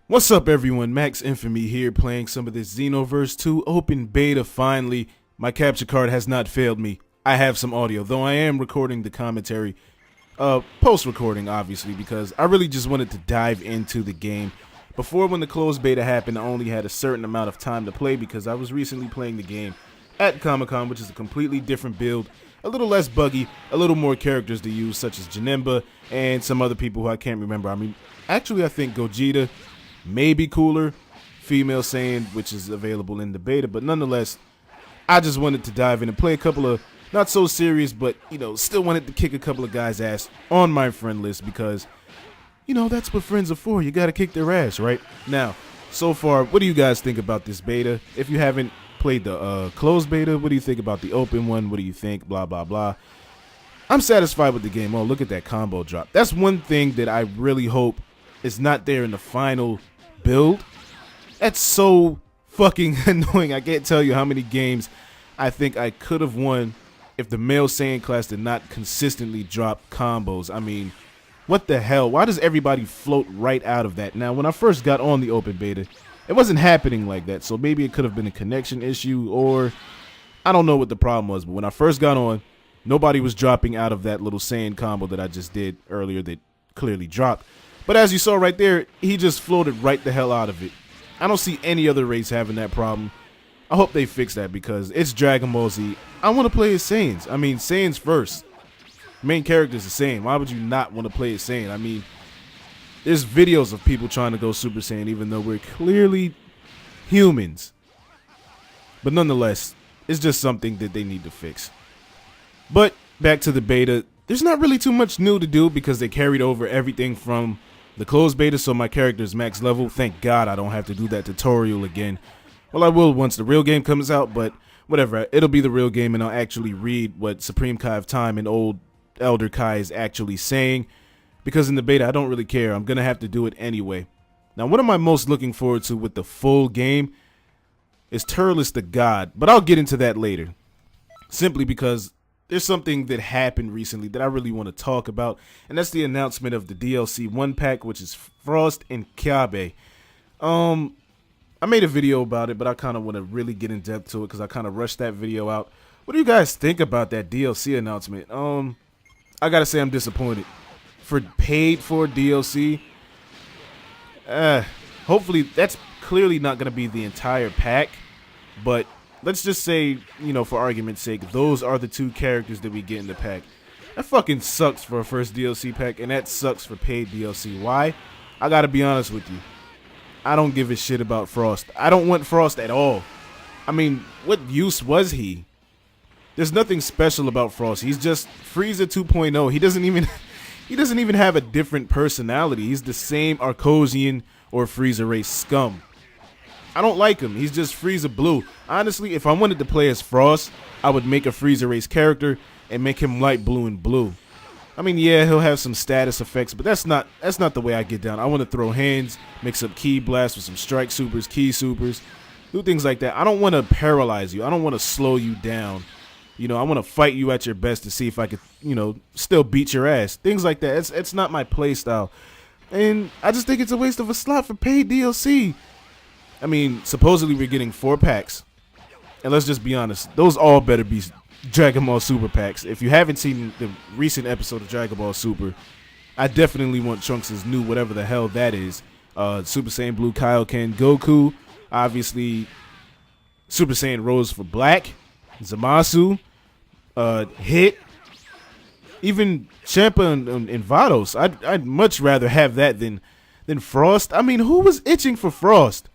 What's up everyone, Max Infamy here playing some of this Xenoverse 2 open beta finally. My capture card has not failed me. I have some audio, though I am recording the commentary, post-recording obviously, because I really just wanted to dive into the game. Before, when the closed beta happened, I only had a certain amount of time to play because I was recently playing the game at Comic-Con, which is a completely different build, a little less buggy, a little more characters to use, such as Janemba and some other people who I can't remember. I mean, actually I think Gogeta may be cooler, female Saiyan, which is available in the beta, but nonetheless, I just wanted to dive in and play a couple of, not so serious, but, you know, still wanted to kick a couple of guys' ass on my friend list because, you know, that's what friends are for. You gotta kick their ass, right? Now, so far, what do you guys think about this beta? If you haven't played the closed beta, what do you think about the open one? What do you think? Blah, blah, blah. I'm satisfied with the game. Oh, look at that combo drop. That's one thing that I really hope is not there in the final build. That's so fucking annoying. I can't tell you how many games I think I could have won if the male Saiyan class did not consistently drop combos. I mean, what the hell? Why does everybody float right out of that? Now, when I first got on the open beta, it wasn't happening like that, so maybe it could have been a connection issue, or I don't know what the problem was, but when I first got on, nobody was dropping out of that little Saiyan combo that I just did earlier that clearly dropped. But as you saw right there, he just floated right the hell out of it. I don't see any other race having that problem. I hope they fix that because it's Dragon Ball Z. I want to play as Saiyans. I mean, Saiyans first. Main character's a Saiyan. Why would you not want to play as Saiyan? I mean, there's videos of people trying to go Super Saiyan even though we're clearly humans. But nonetheless, it's just something that they need to fix. But back to the beta. There's not really too much new to do because they carried over everything from the closed beta, so my character is max level. Thank God I don't have to do that tutorial again. Well, I will once the real game comes out, but whatever. It'll be the real game, and I'll actually read what Supreme Kai of Time and old Elder Kai is actually saying, because in the beta, I don't really care. I'm going to have to do it anyway. Now, what am I most looking forward to with the full game is Turles the God, but I'll get into that later, simply because there's something that happened recently that I really want to talk about, and that's the announcement of the DLC 1-pack, which is Frost and Kyabe. I made a video about it, but I kind of want to really get in depth to it because I kind of rushed that video out. What do you guys think about that DLC announcement? I gotta say I'm disappointed. For paid for DLC, hopefully that's clearly not gonna be the entire pack, but let's just say, you know, for argument's sake, those are the two characters that we get in the pack. That fucking sucks for a first DLC pack, and that sucks for paid DLC. Why? I gotta be honest with you. I don't give a shit about Frost. I don't want Frost at all. I mean, what use was he? There's nothing special about Frost. He's just Frieza 2.0. He doesn't even have a different personality. He's the same Arcosian or Frieza race scum. I don't like him. He's just Frieza Blue. Honestly, if I wanted to play as Frost, I would make a Frieza race character and make him light blue and blue. I mean, yeah, he'll have some status effects, but that's not the way I get down. I want to throw hands, mix up Ki Blast with some Strike Supers, Ki Supers, do things like that. I don't want to paralyze you. I don't want to slow you down. You know, I want to fight you at your best to see if I could, you know, still beat your ass. Things like that. It's not my play style. And I just think it's a waste of a slot for paid DLC. I mean, supposedly we're getting 4 packs. And let's just be honest, those all better be Dragon Ball Super packs. If you haven't seen the recent episode of Dragon Ball Super, I definitely want Trunks' new whatever the hell that is. Super Saiyan Blue Kaioken Goku. Obviously, Super Saiyan Rose for Black. Zamasu. Hit. Even Champa and Vados. I'd much rather have that than Frost. I mean, who was itching for Frost?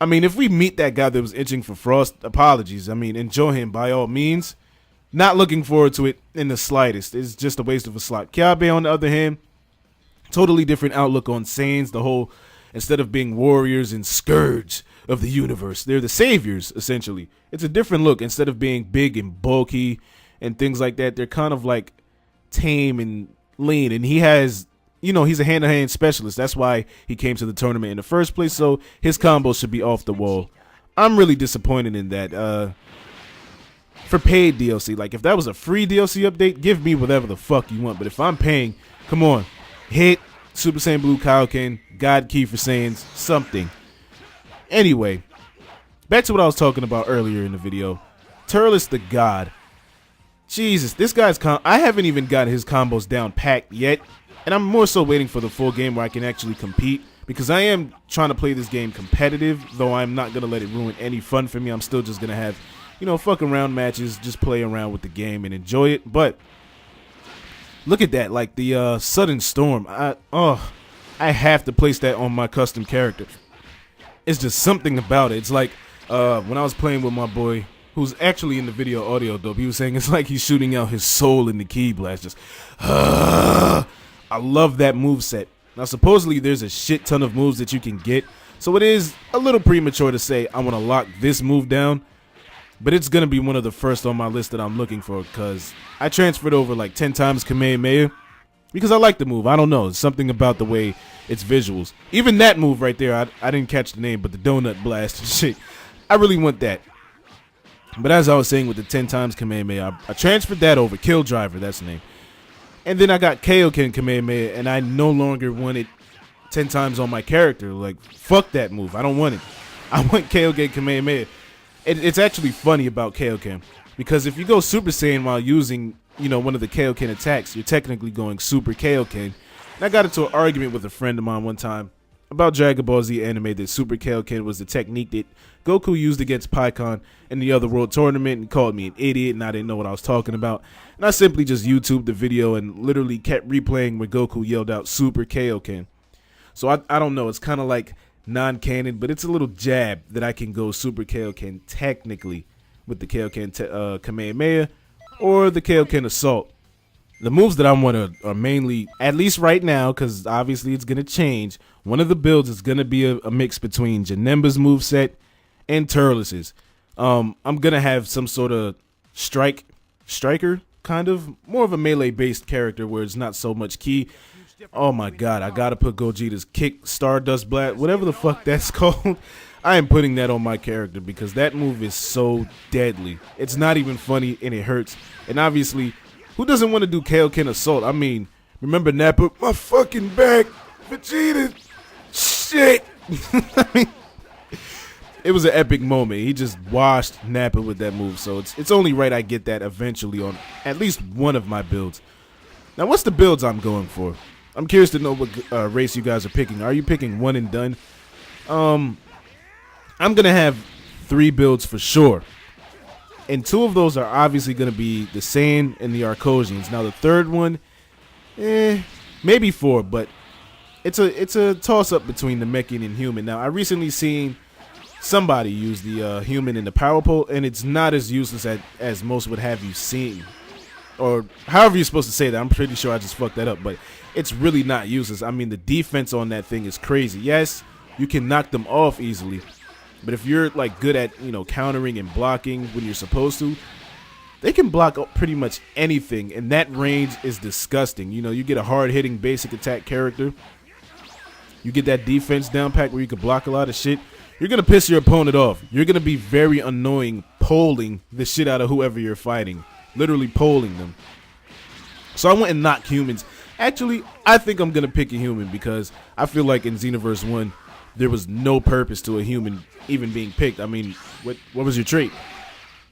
I mean, if we meet that guy that was itching for Frost, apologies. I mean, enjoy him by all means. Not looking forward to it in the slightest. It's just a waste of a slot. Kyabe, on the other hand, totally different outlook on Saiyans. The whole, instead of being warriors and scourge of the universe, they're the saviors, essentially. It's a different look. Instead of being big and bulky and things like that, they're kind of like tame and lean. And he has, you know, he's a hand-to-hand specialist. That's why he came to the tournament in the first place, so his combos should be off the wall. I'm really disappointed in that. For paid DLC, like if that was a free DLC update, give me whatever the fuck you want. But if I'm paying, come on, Hit, Super Saiyan Blue Kaioken, God Key for Saiyans, something. Anyway, back to what I was talking about earlier in the video. Turles the God. Jesus, this guy's I haven't even got his combos down packed yet, and I'm more so waiting for the full game where I can actually compete, because I am trying to play this game competitive, though I'm not going to let it ruin any fun for me. I'm still just going to have, you know, fuck around matches, just play around with the game and enjoy it. But look at that, like the sudden storm. I have to place that on my custom character. It's just something about it. It's like when I was playing with my boy, who's actually in the video audio dope, he was saying it's like he's shooting out his soul in the ki blast. Just I love that moveset. Now supposedly there's a shit ton of moves that you can get, so it is a little premature to say I want to lock this move down, but it's gonna be one of the first on my list that I'm looking for, because I transferred over like 10 times Kamehameha because I like the move. I don't know, it's something about the way its visuals. Even that move right there, I didn't catch the name, but the donut blast and shit, I really want that. But as I was saying with the 10 times Kamehameha, I transferred that over. Kill Driver, that's the name. And then I got Kaioken Kamehameha, and I no longer want it 10 times on my character. Like, fuck that move. I don't want it. I want Kaioken Kamehameha. It's actually funny about Kaioken, because if you go Super Saiyan while using, you know, one of the Kaioken attacks, you're technically going Super Kaioken. And I got into an argument with a friend of mine one time about Dragon Ball Z anime that Super Kaioken was the technique that Goku used against Pikkon in the other world tournament, and called me an idiot, and I didn't know what I was talking about. And I simply just YouTubed the video and literally kept replaying when Goku yelled out Super Kaioken. So I don't know, it's kind of like non-canon, but it's a little jab that I can go Super Kaioken technically with the Kaioken Kamehameha or the Kaioken Assault. The moves that I want are mainly, at least right now, because obviously it's going to change, one of the builds is going to be a mix between Janemba's moveset and Turles's. I'm going to have some sort of striker, kind of, more of a melee-based character where it's not so much ki. Oh my god, I got to put Gogeta's Kick, Stardust Blast, whatever the fuck that's called. I am putting that on my character because that move is so deadly. It's not even funny, and it hurts. And obviously, who doesn't want to do Kaioken Assault? I mean, remember Nappa? My fucking back, Vegeta, shit. I mean, it was an epic moment. He just washed Nappa with that move, so it's only right I get that eventually on at least one of my builds. Now, what's the builds I'm going for? I'm curious to know what race you guys are picking. Are you picking one and done? I'm gonna have 3 builds for sure. And 2 of those are obviously going to be the Saiyan and the Arcosians. Now the third one, maybe 4, but it's a toss-up between the Mechian and Human. Now I recently seen somebody use the Human in the Power Pole, and it's not as useless as most would have you seen. Or however you're supposed to say that. I'm pretty sure I just fucked that up, but it's really not useless. I mean, the defense on that thing is crazy. Yes, you can knock them off easily, but if you're like good at, you know, countering and blocking when you're supposed to, they can block up pretty much anything, and that range is disgusting. You know, you get a hard-hitting basic attack character, you get that defense down pack where you can block a lot of shit, you're going to piss your opponent off. You're going to be very annoying polling the shit out of whoever you're fighting. Literally polling them. So I went and knocked humans. Actually, I think I'm going to pick a human because I feel like in Xenoverse 1, there was no purpose to a human even being picked. I mean, what was your trait?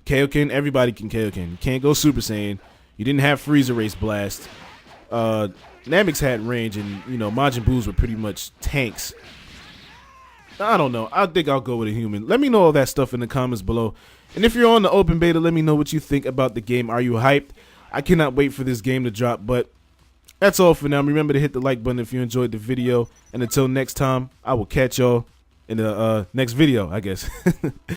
Kaioken, everybody can Kaioken. You can't go Super Saiyan. You didn't have Frieza Race Blast. Namex had range, and, you know, Majin Boos were pretty much tanks. I don't know. I think I'll go with a human. Let me know all that stuff in the comments below. And if you're on the open beta, let me know what you think about the game. Are you hyped? I cannot wait for this game to drop, but that's all for now. Remember to hit the like button if you enjoyed the video. And until next time, I will catch y'all in the next video, I guess.